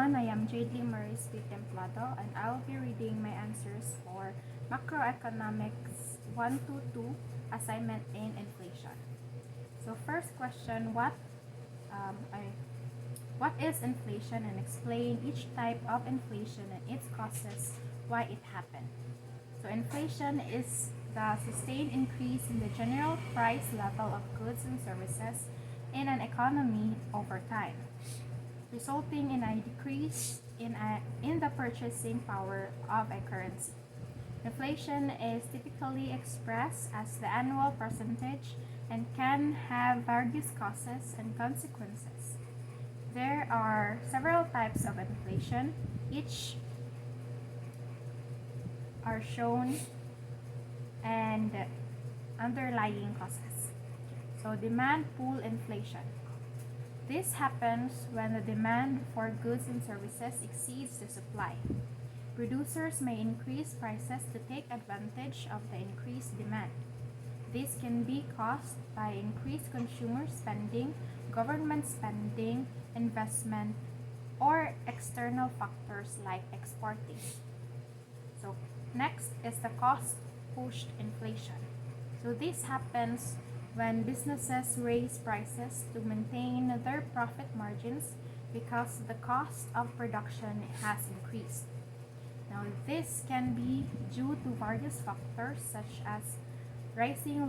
everyone, I am Jadeley Templado and I'll be reading my answers for Macroeconomics 122 assignment in inflation. So first question, um, I, what is inflation, and explain each type of inflation and its causes, why it happened. So inflation is the sustained increase in the general price level of goods and services in an economy over time, resulting in a decrease in the purchasing power of a currency. Inflation is typically expressed as the annual percentage and can have various causes and consequences. There are several types of inflation, each are shown and underlying causes. So demand pull inflation. This happens when the demand for goods and services exceeds the supply. Producers may increase prices to take advantage of the increased demand. This can be caused by increased consumer spending, government spending, investment, or external factors like exporting. So next is the cost pushed inflation. So this happens when businesses raise prices to maintain their profit margins because the cost of production has increased. Now, this can be due to various factors such as rising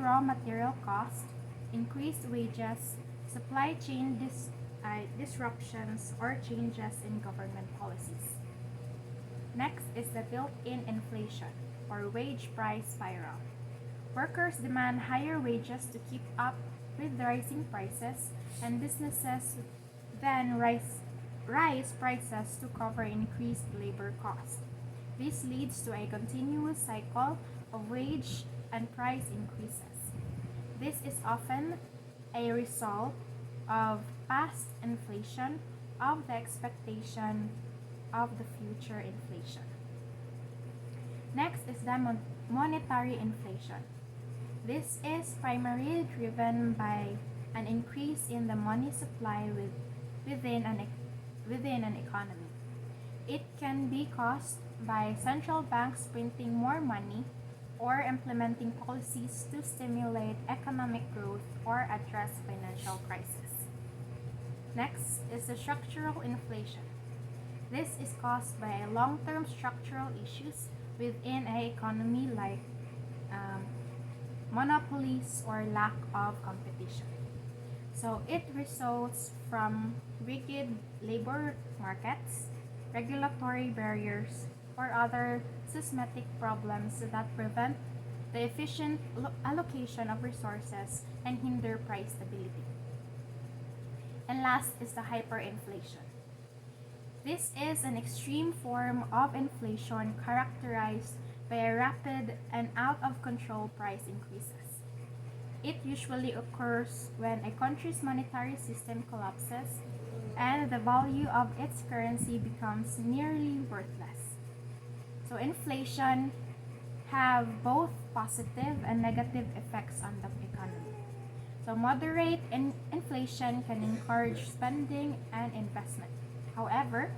raw material costs, increased wages, supply chain disruptions, or changes in government policies. Next is the built-in inflation, or wage price spiral. Workers demand higher wages to keep up with rising prices, and businesses then raise prices to cover increased labor costs. This leads to a continuous cycle of wage and price increases. This is often a result of past inflation of the expectation of the future inflation. Next is the monetary inflation. This is primarily driven by an increase in the money supply within an economy. It can be caused by central banks printing more money or implementing policies to stimulate economic growth or address financial crisis. Next is the structural inflation. This is caused by long-term structural issues within an economy like monopolies or lack of competition. So it results from rigid labor markets, regulatory barriers, or other systematic problems that prevent the efficient allocation of resources and hinder price stability. And last is the hyperinflation. This is an extreme form of inflation characterized by a rapid and out-of-control price increases. It usually occurs when a country's monetary system collapses and the value of its currency becomes nearly worthless. So inflation have both positive and negative effects on the economy. So moderate inflation can encourage spending and investment. However,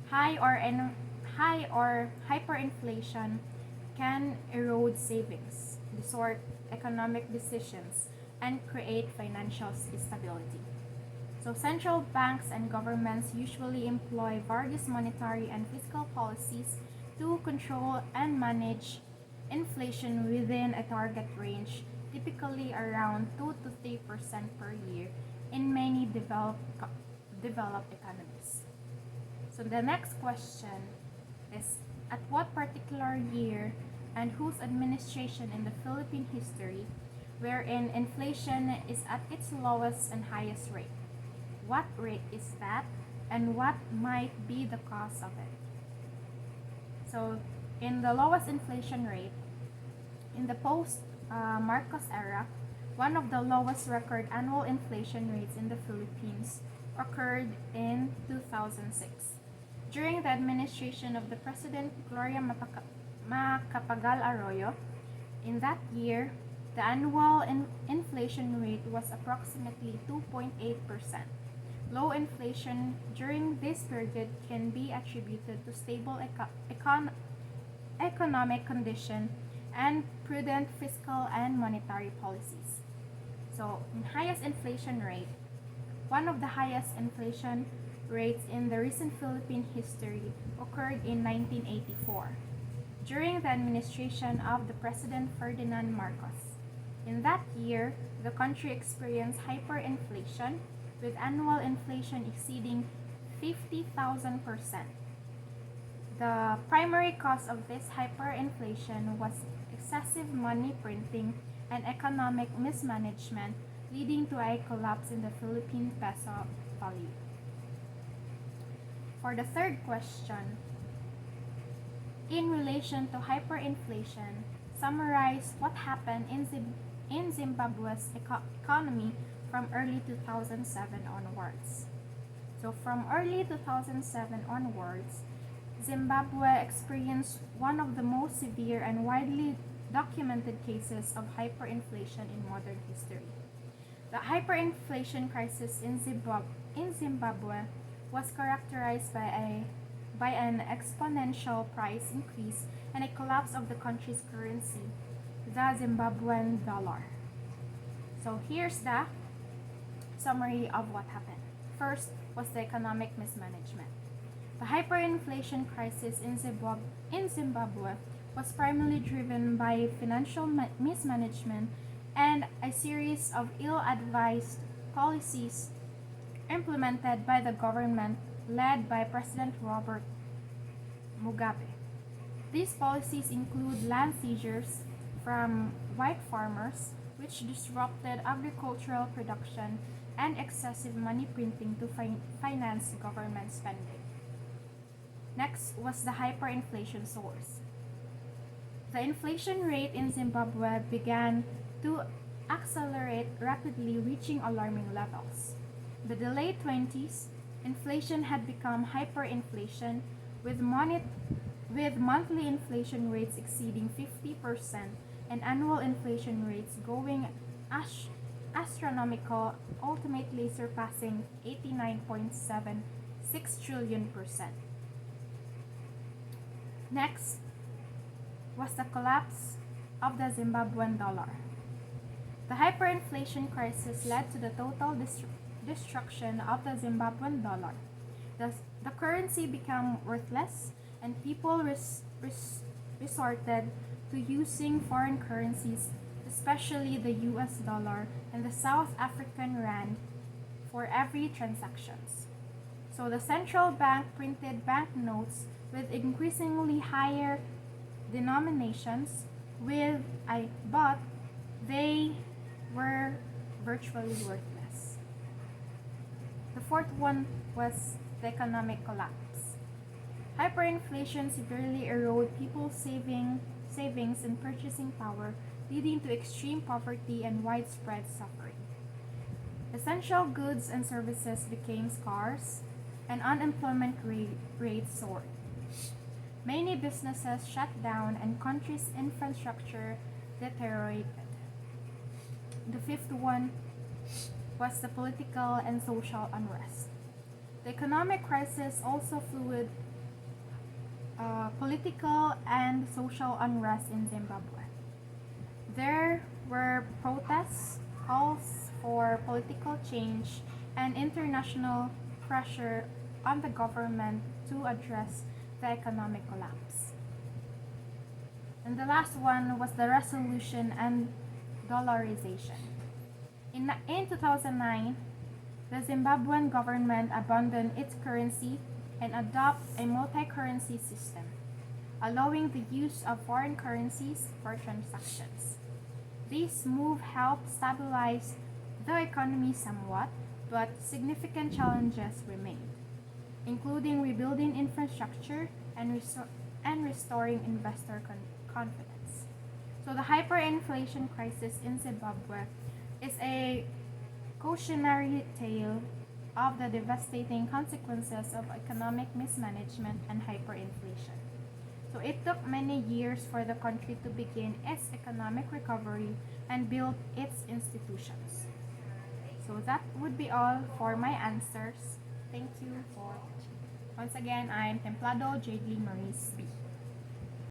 high or hyperinflation can erode savings, distort economic decisions, and create financial instability. So central banks and governments usually employ various monetary and fiscal policies to control and manage inflation within a target range, typically around 2 to 3% per year in many developed economies. So the next question is, at what particular year and whose administration in the Philippine history wherein inflation is at its lowest and highest rate? What rate is that, and what might be the cause of it? So in the lowest inflation rate, in the post-Marcos era, one of the lowest record annual inflation rates in the Philippines occurred in 2006. During the administration of the President Gloria Macapagal Arroyo, in that year, the annual inflation rate was approximately 2.8%, Low inflation during this period can be attributed to stable economic condition and prudent fiscal and monetary policies. So, highest inflation rate. One of the highest inflation rates in the recent Philippine history occurred in 1984 during the administration of the President Ferdinand Marcos. In that year, the country experienced hyperinflation with annual inflation exceeding 50,000%. The primary cause of this hyperinflation was excessive money printing and economic mismanagement, leading to a collapse in the Philippine peso value. For the third question, in relation to hyperinflation, summarize what happened in Zimbabwe's economy from early 2007 onwards. So from early 2007 onwards, Zimbabwe experienced one of the most severe and widely documented cases of hyperinflation in modern history. The hyperinflation crisis in Zimbabwe was characterized by an exponential price increase and a collapse of the country's currency, the Zimbabwean dollar. So here's the summary of what happened. First was the economic mismanagement. The hyperinflation crisis in Zimbabwe was primarily driven by financial mismanagement and a series of ill-advised policies implemented by the government led by President Robert Mugabe. These policies include land seizures from white farmers, which disrupted agricultural production, and excessive money printing to finance government spending. Next was the hyperinflation source. The inflation rate in Zimbabwe began to accelerate rapidly, reaching alarming levels. In the late 20s, inflation had become hyperinflation, with monthly inflation rates exceeding 50% and annual inflation rates going astronomical, ultimately surpassing 89.76 trillion%. Next was the collapse of the Zimbabwean dollar. The hyperinflation crisis led to the total destruction of the Zimbabwean dollar. The currency became worthless, and people resorted to using foreign currencies, especially the US dollar and the South African rand, for every transactions. So the central bank printed banknotes with increasingly higher denominations but they were virtually worthless. The fourth one was the economic collapse. Hyperinflation severely eroded people's savings and purchasing power, leading to extreme poverty and widespread suffering. Essential goods and services became scarce, and unemployment rates soared. Many businesses shut down and country's infrastructure deteriorated. The fifth one was the political and social unrest. The economic crisis also fueled political and social unrest in Zimbabwe. There were protests, calls for political change, and international pressure on the government to address the economic collapse. And the last one was the resolution and dollarization. In 2009, the Zimbabwean government abandoned its currency and adopted a multi-currency system, allowing the use of foreign currencies for transactions. This move helped stabilize the economy somewhat, but significant challenges remained, including rebuilding infrastructure and restoring investor confidence. So the hyperinflation crisis in Zimbabwe is a cautionary tale of the devastating consequences of economic mismanagement and hyperinflation. So it took many years for the country to begin its economic recovery and build its institutions. So that would be all for my answers. Thank you for watching. Once again, I'm Templado Jadeley Maurice B.